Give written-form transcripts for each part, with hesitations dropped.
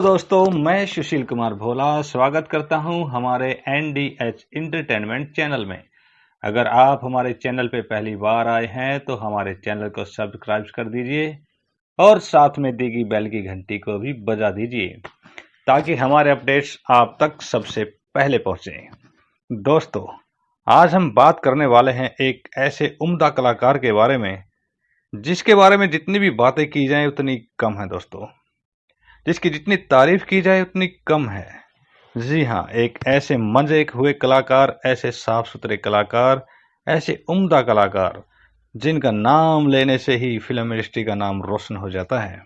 दोस्तों, मैं सुशील कुमार भोला स्वागत करता हूं हमारे NDH इंटरटेनमेंट चैनल में। अगर आप हमारे चैनल पे पहली बार आए हैं तो हमारे चैनल को सब्सक्राइब कर दीजिए और साथ में दी गई बेल की घंटी को भी बजा दीजिए ताकि हमारे अपडेट्स आप तक सबसे पहले पहुंचे। दोस्तों, आज हम बात करने वाले हैं एक ऐसे उम्दा कलाकार के बारे में जिसके बारे में जितनी भी बातें की जाएं उतनी कम है दोस्तों, जिसकी जितनी तारीफ की जाए उतनी कम है। जी हाँ, एक ऐसे मंजे हुए कलाकार, ऐसे साफ सुथरे कलाकार, ऐसे उम्दा कलाकार जिनका नाम लेने से ही फिल्म इंडस्ट्री का नाम रोशन हो जाता है।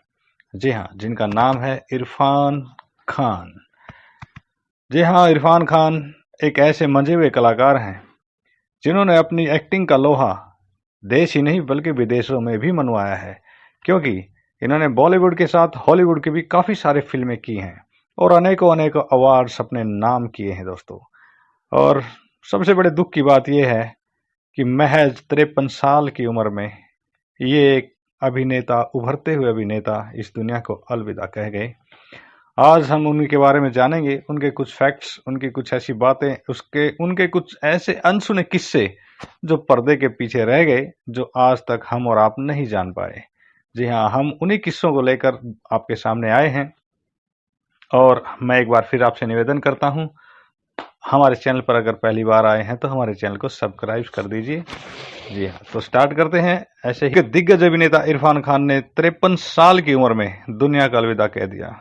जी हाँ, जिनका नाम है इरफान खान। जी हाँ, इरफान खान एक ऐसे मंजे हुए कलाकार हैं जिन्होंने अपनी एक्टिंग का लोहा देश ही नहीं बल्कि विदेशों में भी मनवाया है, क्योंकि इन्होंने बॉलीवुड के साथ हॉलीवुड की भी काफ़ी सारी फिल्में की हैं और अनेकों अनेकों अवार्ड्स अपने नाम किए हैं दोस्तों। और सबसे बड़े दुख की बात यह है कि महज 53 साल की उम्र में ये एक अभिनेता, उभरते हुए अभिनेता इस दुनिया को अलविदा कह गए। आज हम उनके बारे में जानेंगे, उनके कुछ फैक्ट्स, उनकी कुछ ऐसी बातें, उनके कुछ ऐसे अनसुने किस्से जो पर्दे के पीछे रह गए, जो आज तक हम और आप नहीं जान पाए। जी हाँ, हम उन्हीं किस्सों को लेकर आपके सामने आए हैं और मैं एक बार फिर आपसे निवेदन करता हूं, हमारे चैनल पर अगर पहली बार आए हैं तो हमारे चैनल को सब्सक्राइब कर दीजिए। जी हाँ, तो स्टार्ट करते हैं। ऐसे ही दिग्गज अभिनेता इरफान खान ने 53 साल की उम्र में दुनिया का अलविदा कह दिया।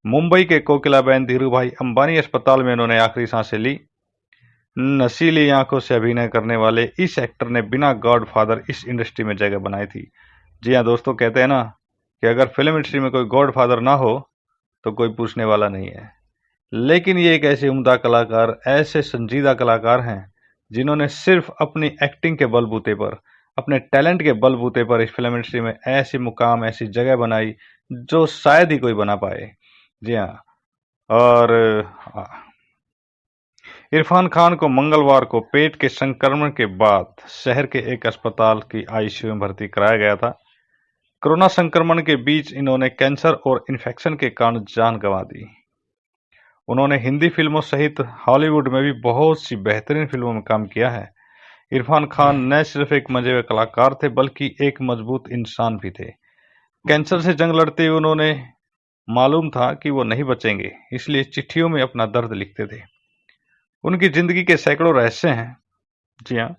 मुंबई के कोकिलाबेन धीरूभाई अंबानी अस्पताल में उन्होंने आखिरी सांसें ली। नशीली आंखों से अभिनय करने वाले इस एक्टर ने बिना गॉडफादर इस इंडस्ट्री में जगह बनाई थी। जी हाँ दोस्तों, कहते हैं ना कि अगर फिल्म इंडस्ट्री में कोई गॉडफादर ना हो तो कोई पूछने वाला नहीं है। लेकिन ये एक ऐसे उम्दा कलाकार, ऐसे संजीदा कलाकार हैं जिन्होंने सिर्फ अपनी एक्टिंग के बलबूते पर, अपने टैलेंट के बलबूते पर इस फिल्म इंडस्ट्री में ऐसी मुकाम, ऐसी जगह बनाई जो शायद ही कोई बना पाए। जी हाँ, और इरफान खान को मंगलवार को पेट के संक्रमण के बाद शहर के एक अस्पताल की आईसीयू में भर्ती कराया गया था। कोरोना संक्रमण के बीच इन्होंने कैंसर और इन्फेक्शन के कारण जान गंवा दी। उन्होंने हिंदी फिल्मों सहित हॉलीवुड में भी बहुत सी बेहतरीन फिल्मों में काम किया है। इरफान खान न सिर्फ एक मजे हुए कलाकार थे बल्कि एक मजबूत इंसान भी थे। कैंसर से जंग लड़ते हुए उन्होंने मालूम था कि वो नहीं बचेंगे, इसलिए चिट्ठियों में अपना दर्द लिखते थे। उनकी जिंदगी के सैकड़ों रहस्य हैं। जी हाँ,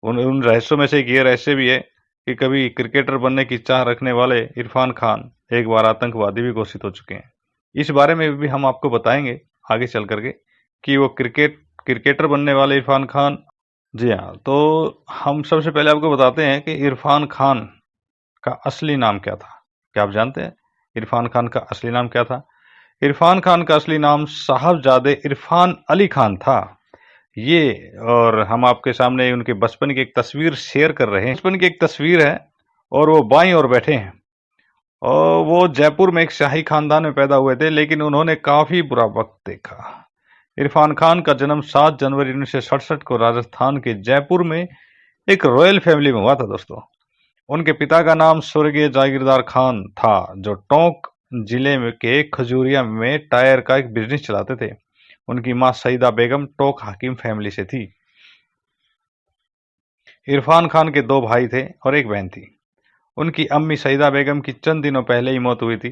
उन रहस्यों में से एक ये रहस्य भी है कि कभी क्रिकेटर बनने की चाह रखने वाले इरफान खान एक बार आतंकवादी भी घोषित हो चुके हैं। इस बारे में भी हम आपको बताएंगे आगे चल करके कि वो क्रिकेटर बनने वाले इरफान खान। जी हाँ, तो हम सबसे पहले आपको बताते हैं कि इरफान खान का असली नाम क्या था। क्या आप जानते हैं इरफान खान का असली नाम क्या था? इरफान खान का असली नाम साहबजादे इरफान अली खान था। ये, और हम आपके सामने उनके बचपन की एक तस्वीर शेयर कर रहे हैं। बचपन की एक तस्वीर है और वो बाईं ओर बैठे हैं और वो जयपुर में एक शाही खानदान में पैदा हुए थे, लेकिन उन्होंने काफी बुरा वक्त देखा। इरफान खान का जन्म 7 जनवरी 1967 को राजस्थान के जयपुर में एक रॉयल फैमिली में हुआ था दोस्तों। उनके पिता का नाम स्वर्गीय जागीरदार खान था, जो टोंक जिले में के खजूरिया में टायर का एक बिजनेस चलाते थे। उनकी मां सईदा बेगम टोंक हाकिम फैमिली से थी। इरफान खान के 2 भाई थे और एक बहन थी। उनकी अम्मी सईदा बेगम की चंद दिनों पहले ही मौत हुई थी।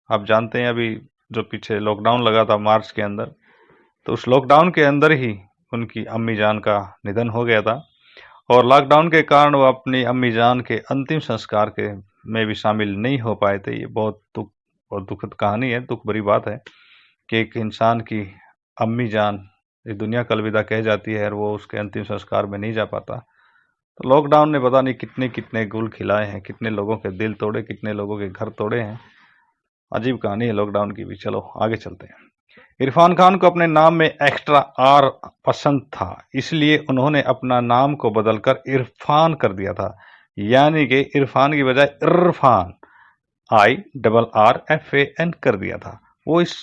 आप जानते हैं अभी जो पीछे लॉकडाउन लगा था मार्च के अंदर, तो उस लॉकडाउन के अंदर ही उनकी अम्मी जान का निधन हो गया था और लॉकडाउन के कारण वो अपनी अम्मी जान के अंतिम संस्कार के में भी शामिल नहीं हो पाए थे। ये बहुत दुखद कहानी है, दुख भरी बात है कि एक इंसान की अम्मी जान इस दुनिया को अलविदा कह जाती है और वो उसके अंतिम संस्कार में नहीं जा पाता। तो लॉकडाउन ने पता नहीं कितने कितने गुल खिलाए हैं, कितने लोगों के दिल तोड़े, कितने लोगों के घर तोड़े हैं। अजीब कहानी है लॉकडाउन की भी। चलो आगे चलते हैं। इरफान खान को अपने नाम में एक्स्ट्रा आर पसंद था, इसलिए उन्होंने अपना नाम को बदलकर इरफान कर दिया था। यानी कि इरफान की बजाय इरफान, IRRFAN कर दिया था। वो इस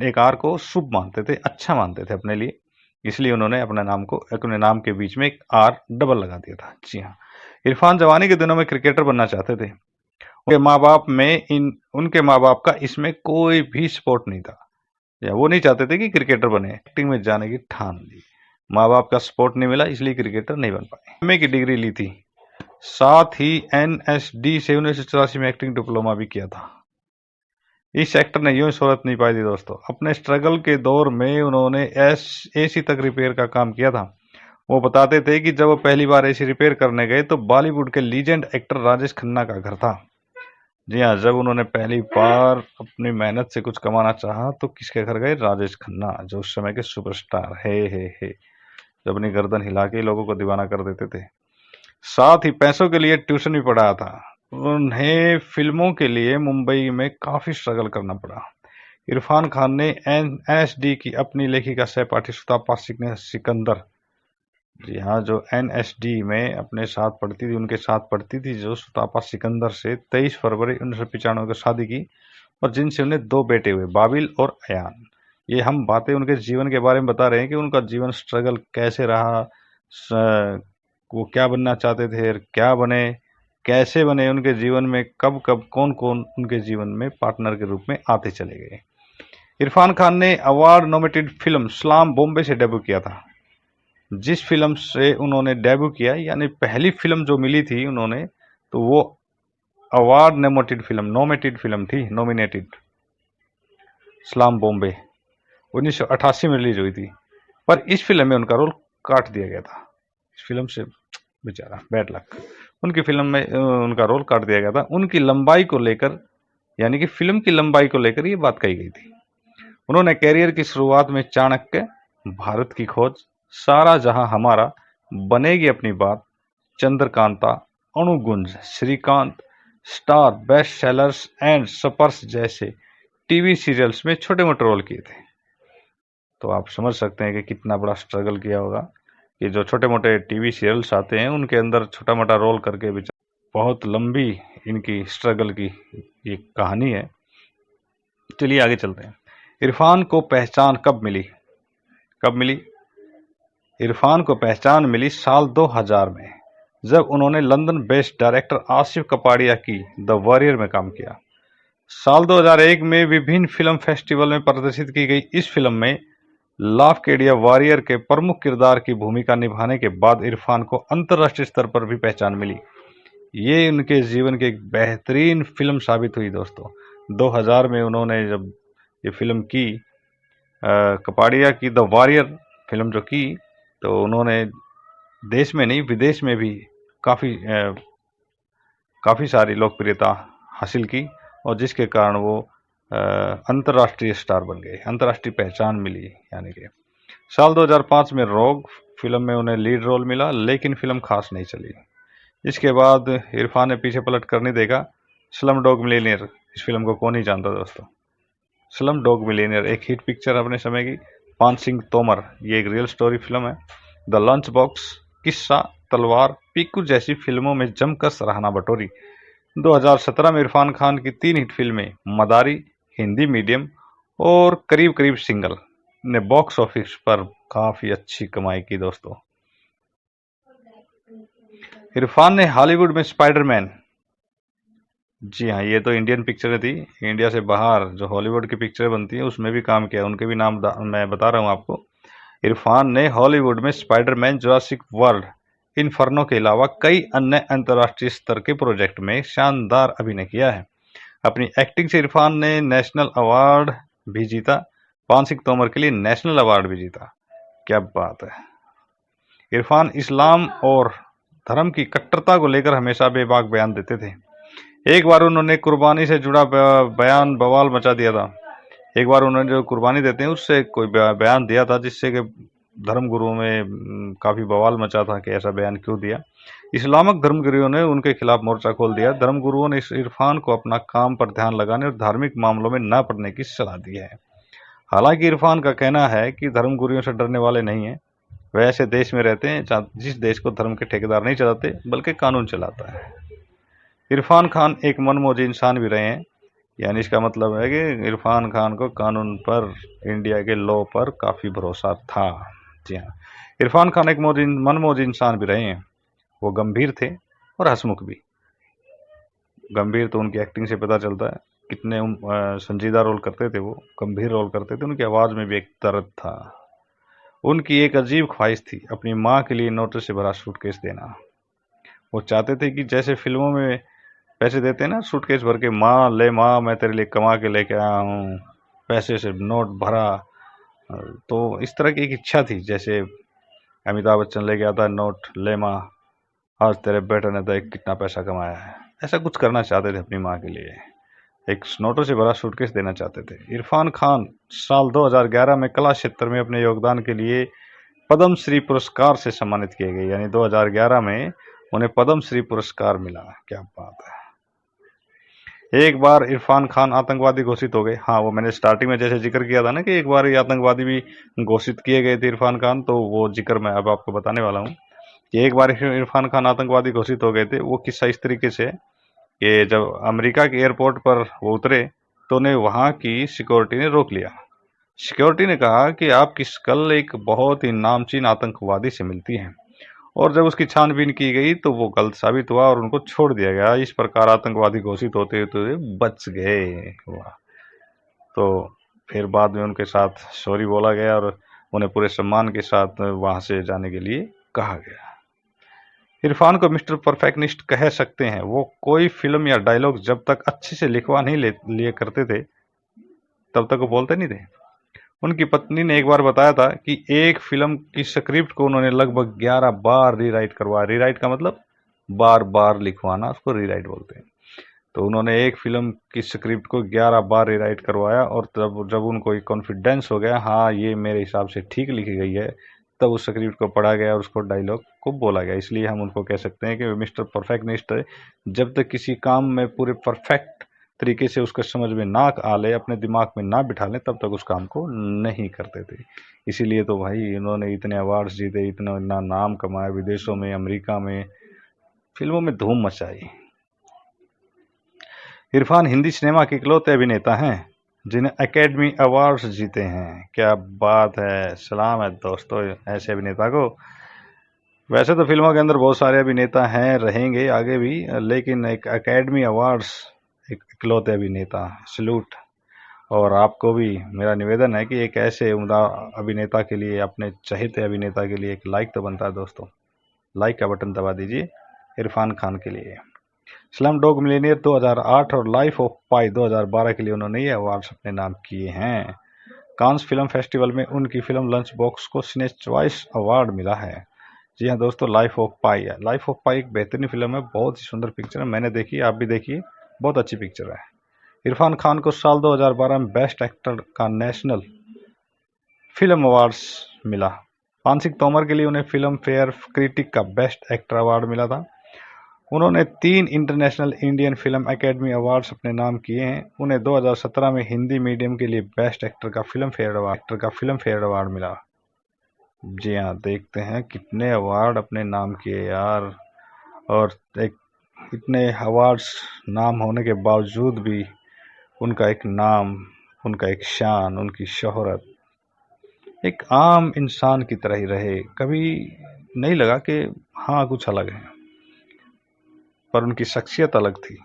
एक आर को शुभ मानते थे, अच्छा मानते थे अपने लिए, इसलिए उन्होंने अपने नाम के बीच में एक आर डबल लगा दिया था। जी हाँ, इरफान जवानी के दिनों में क्रिकेटर बनना चाहते थे। उनके माँ बाप का इसमें कोई भी सपोर्ट नहीं था, या वो नहीं चाहते थे कि क्रिकेटर बने। एक्टिंग में जाने की ठान ली, माँ बाप का सपोर्ट नहीं मिला, इसलिए क्रिकेटर नहीं बन पाए। एमए की डिग्री ली थी, साथ ही एनएसडी से 1984 में एक्टिंग डिप्लोमा भी किया था। इस एक्टर ने यूं शोहरत नहीं पाई थी दोस्तों। अपने स्ट्रगल के दौर में उन्होंने एसी तक रिपेयर का काम किया था। वो बताते थे कि जब वो पहली बार एसी रिपेयर करने गए तो बॉलीवुड के लीजेंड एक्टर राजेश खन्ना का घर था। जी हाँ, जब उन्होंने पहली बार अपनी मेहनत से कुछ कमाना चाहा तो किसके घर गए? राजेश खन्ना, जो उस समय के सुपरस्टार हे जो अपनी गर्दन हिला के लोगों को दीवाना कर देते थे। साथ ही पैसों के लिए ट्यूशन भी पढ़ाया था। उन्हें फिल्मों के लिए मुंबई में काफी स्ट्रगल करना पड़ा। इरफान खान ने एनएसडी की अपनी लेखिका सहपाठी सुतापा सिकंदर, जी हाँ, जो एनएसडी में अपने साथ पढ़ती थी, उनके साथ पढ़ती थी जो सुतापा सिकंदर से 23 फरवरी 1995 को शादी की और जिनसे उन्हें 2 बेटे हुए, बाबिल और अयान। ये हम बातें उनके जीवन के बारे में बता रहे हैं कि उनका जीवन स्ट्रगल कैसे रहा, वो क्या बनना चाहते थे और क्या बने, कैसे बने, उनके जीवन में कब कब कौन कौन उनके जीवन में पार्टनर के रूप में आते चले गए। इरफान खान ने अवार्ड नॉमिनेटेड फिल्म सलाम बॉम्बे से डेब्यू किया था। जिस फिल्म से उन्होंने डेब्यू किया, यानी पहली फिल्म जो मिली थी उन्होंने, तो वो अवार्ड नॉमिनेटेड फिल्म थी, नॉमिनेटेड सलाम बॉम्बे 1988 में रिलीज हुई थी। पर इस फिल्म में उनका रोल काट दिया गया था। इस फिल्म से बेचारा बैड लक, उनकी फिल्म में उनका रोल काट दिया गया था। उनकी लंबाई को लेकर, यानी कि फिल्म की लंबाई को लेकर ये बात कही गई थी। उन्होंने कैरियर की शुरुआत में चाणक्य, भारत की खोज, सारा जहां हमारा, बनेगी अपनी बात, Chandrakanta, Anugunj, Shrikant, star, best sellers and Sparsh जैसे टीवी सीरियल्स में छोटे मोटे रोल किए थे। तो आप समझ सकते हैं कि कितना बड़ा स्ट्रगल किया होगा कि जो छोटे मोटे टीवी सीरियल्स आते हैं उनके अंदर छोटा मोटा रोल करके बहुत लंबी इनकी स्ट्रगल की ये कहानी है। चलिए आगे चलते हैं। इरफान को पहचान कब मिली? इरफान को पहचान मिली साल 2000 में, जब उन्होंने London based director Asif Kapadia की द वॉरियर में काम किया। साल 2001 में विभिन्न फिल्म फेस्टिवल में प्रदर्शित की गई इस फिल्म में लाफकेडिया वॉरियर के प्रमुख किरदार की भूमिका निभाने के बाद इरफान को अंतर्राष्ट्रीय स्तर पर भी पहचान मिली। ये उनके जीवन की एक बेहतरीन फिल्म साबित हुई दोस्तों। 2000 में उन्होंने जब ये फिल्म की, कपाड़िया की द वॉरियर फिल्म जो की, तो उन्होंने देश में नहीं विदेश में भी काफ़ी सारी लोकप्रियता हासिल की और जिसके कारण वो अंतर्राष्ट्रीय स्टार बन गए, अंतर्राष्ट्रीय पहचान मिली। यानी कि साल 2005 में रोग फिल्म में उन्हें लीड रोल मिला, लेकिन फिल्म खास नहीं चली। इसके बाद इरफान ने पीछे पलट कर नहीं देखा। स्लम डॉग मिलियनेयर, इस फिल्म को कौन नहीं जानता दोस्तों। स्लम डॉग मिलियनेयर एक हिट पिक्चर अपने समय की। पान सिंह तोमर, ये एक रियल स्टोरी फिल्म है। द लंच बॉक्स, किस्सा, तलवार, पीकू जैसी फिल्मों में जमकर सराहना बटोरी। 2017 में इरफान खान की 3 हिट फिल्में मदारी, हिंदी मीडियम और करीब करीब सिंगल ने बॉक्स ऑफिस पर काफी अच्छी कमाई की दोस्तों। इरफान ने हॉलीवुड में स्पाइडरमैन, जी हाँ, ये तो इंडियन पिक्चरें थी, इंडिया से बाहर जो हॉलीवुड की पिक्चरें बनती हैं उसमें भी काम किया। उनके भी नाम मैं बता रहा हूँ आपको। इरफान ने हॉलीवुड में स्पाइडरमैन, जुरासिक वर्ल्ड, इन्फर्नो के अलावा कई अन्य अंतर्राष्ट्रीय स्तर के प्रोजेक्ट में शानदार अभिनय किया है। अपनी एक्टिंग से इरफान ने नेशनल अवार्ड भी जीता। पान सिंह तोमर के लिए नेशनल अवार्ड भी जीता। क्या बात है। इरफान इस्लाम और धर्म की कट्टरता को लेकर हमेशा बेबाक बयान देते थे। एक बार उन्होंने कुर्बानी से जुड़ा बयान बवाल मचा दिया था। एक बार उन्होंने जो कुर्बानी देते हैं उससे कोई बयान दिया था, जिससे कि धर्म गुरुओं में काफ़ी बवाल मचा था कि ऐसा बयान क्यों दिया। इस्लामिक धर्मगुरुओं ने उनके खिलाफ मोर्चा खोल दिया। धर्मगुरुओं ने इरफान को अपना काम पर ध्यान लगाने और धार्मिक मामलों में न पड़ने की सलाह दी है। हालांकि इरफान का कहना है कि धर्मगुरुओं से डरने वाले नहीं हैं। वह ऐसे देश में रहते हैं जिस देश को धर्म के ठेकेदार नहीं चलाते बल्कि कानून चलाता है। इरफान खान एक मनमोजी इंसान भी रहे हैं। यानी इसका मतलब है कि इरफान खान को कानून पर, इंडिया के लॉ पर काफ़ी भरोसा था। जी हाँ, इरफान खान एक मनमोजी इंसान भी रहे हैं। वो गंभीर थे और हंसमुख भी। गंभीर तो उनकी एक्टिंग से पता चलता है, कितने संजीदा रोल करते थे वो, गंभीर रोल करते थे। उनकी आवाज़ में भी एक दर्द था। उनकी एक अजीब ख्वाहिश थी, अपनी माँ के लिए नोटों से भरा सूटकेस देना। वो चाहते थे कि जैसे फिल्मों में पैसे देते हैं ना, सूटकेस भर के, माँ ले माँ मैं तेरे लिए कमा के लेके आया हूँ, पैसे से नोट भरा। तो इस तरह की एक इच्छा थी, जैसे अमिताभ बच्चन लेके आता है नोट, ले माँ आज तेरे बेटे ने देख कितना पैसा कमाया है। ऐसा कुछ करना चाहते थे अपनी माँ के लिए, एक नोटों से भरा सूटकेस देना चाहते थे। इरफान खान साल 2011 में कला क्षेत्र में अपने योगदान के लिए पद्म श्री पुरस्कार से सम्मानित किए गए, यानी 2011 में उन्हें पद्म श्री पुरस्कार मिला। क्या बात है। एक बार इरफान खान आतंकवादी घोषित हो गए। हाँ, वो मैंने स्टार्टिंग में जैसे जिक्र किया था ना कि एक बार ये आतंकवादी भी घोषित किए गए थे इरफान खान, तो वो जिक्र मैं अब आपको बताने वाला हूँ कि एक बार इरफान खान आतंकवादी घोषित हो गए थे। वो किस्सा इस तरीके से कि जब अमेरिका के एयरपोर्ट पर वो उतरे तो उन्हें वहाँ की सिक्योरिटी ने रोक लिया। सिक्योरिटी ने कहा कि आपकी शकल एक बहुत ही नामचीन आतंकवादी से मिलती है, और जब उसकी छानबीन की गई तो वो गलत साबित हुआ और उनको छोड़ दिया गया। इस प्रकार आतंकवादी घोषित होते हुए बच गए। वाह। तो फिर बाद में उनके साथ सॉरी बोला गया और उन्हें पूरे सम्मान के साथ वहां से जाने के लिए कहा गया। इरफान को मिस्टर परफेक्शनिस्ट कह सकते हैं। वो कोई फिल्म या डायलॉग जब तक अच्छे से लिखवा नहीं लिए करते थे तब तक वो बोलते नहीं थे। उनकी पत्नी ने एक बार बताया था कि एक फिल्म की स्क्रिप्ट को उन्होंने लगभग 11 बार रीराइट करवाया। रीराइट का मतलब बार बार लिखवाना, उसको रीराइट बोलते हैं। तो उन्होंने एक फिल्म की स्क्रिप्ट को 11 बार रीराइट करवाया, और तब जब उनको एक कॉन्फिडेंस हो गया, हाँ ये मेरे हिसाब से ठीक लिखी गई है, तब उस स्क्रिप्ट को पढ़ा गया और उसको डायलॉग को बोला गया। इसलिए हम उनको कह सकते हैं कि मिस्टर परफेक्शनिस्ट है। जब तक किसी काम में पूरे परफेक्ट तरीके से उसको समझ में ना आ ले, अपने दिमाग में ना बिठा लें, तब तक उस काम को नहीं करते थे। इसीलिए तो भाई इन्होंने इतने अवार्ड्स जीते, इतना नाम कमाया, विदेशों में, अमेरिका में, फिल्मों में धूम मचाई। इरफान हिंदी सिनेमा के इकलौते अभिनेता हैं जिन्हें एकेडमी अवार्ड्स जीते हैं। क्या बात है, सलाम है दोस्तों ऐसे अभिनेता को। वैसे तो फिल्मों के अंदर बहुत सारे अभिनेता हैं, रहेंगे आगे भी, लेकिन एक एकेडमी अवार्ड्स, एक इकलौते अभिनेता, सलूट। और आपको भी मेरा निवेदन है कि एक ऐसे उम्दा अभिनेता के लिए, अपने चहेते अभिनेता के लिए एक लाइक तो बनता है दोस्तों। लाइक का बटन दबा दीजिए इरफान खान के लिए। स्लम डॉग मिलियनेयर 2008 और लाइफ ऑफ पाई 2012 के लिए उन्होंने ये अवार्ड्स अपने नाम किए हैं। कांस फिल्म फेस्टिवल में उनकी फिल्म लंच बॉक्स को सिने चॉइस अवार्ड मिला है। जी हाँ दोस्तों, लाइफ ऑफ पाई है। लाइफ ऑफ पाई एक बेहतरीन फिल्म है, बहुत ही सुंदर पिक्चर है। मैंने देखी, आप भी देखिए, बहुत अच्छी पिक्चर है। इरफान खान को साल 2012 में बेस्ट एक्टर का नेशनल फिल्म अवार्ड्स मिला। पानसिक तोमर के लिए उन्हें फिल्म फेयर क्रिटिक का बेस्ट एक्टर अवार्ड मिला था। उन्होंने 3 international Indian film academy awards अपने नाम किए हैं। उन्हें 2017 में हिंदी मीडियम के लिए बेस्ट एक्टर का फिल्म फेयर अवार्ड मिला। जी हाँ, देखते हैं कितने अवार्ड अपने नाम किए यार। और एक इतने अवार्ड्स नाम होने के बावजूद भी उनका एक नाम, उनका एक शान, उनकी शोहरत एक आम इंसान की तरह ही रहे। कभी नहीं लगा कि हाँ कुछ अलग है, पर उनकी शख्सियत अलग थी,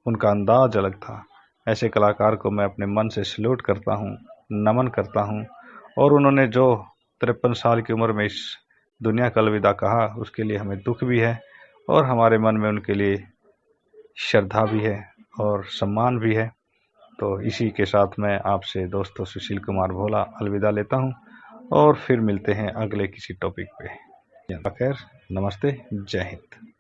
उनका अंदाज अलग था। ऐसे कलाकार को मैं अपने मन से सल्यूट करता हूँ, नमन करता हूँ। और उन्होंने जो 53 साल की उम्र में इस दुनिया का अलविदा कहा, उसके लिए हमें दुख भी है और हमारे मन में उनके लिए श्रद्धा भी है और सम्मान भी है। तो इसी के साथ मैं आपसे दोस्तों सुशील कुमार भोला अलविदा लेता हूँ, और फिर मिलते हैं अगले किसी टॉपिक पे। खैर, नमस्ते, जय हिंद।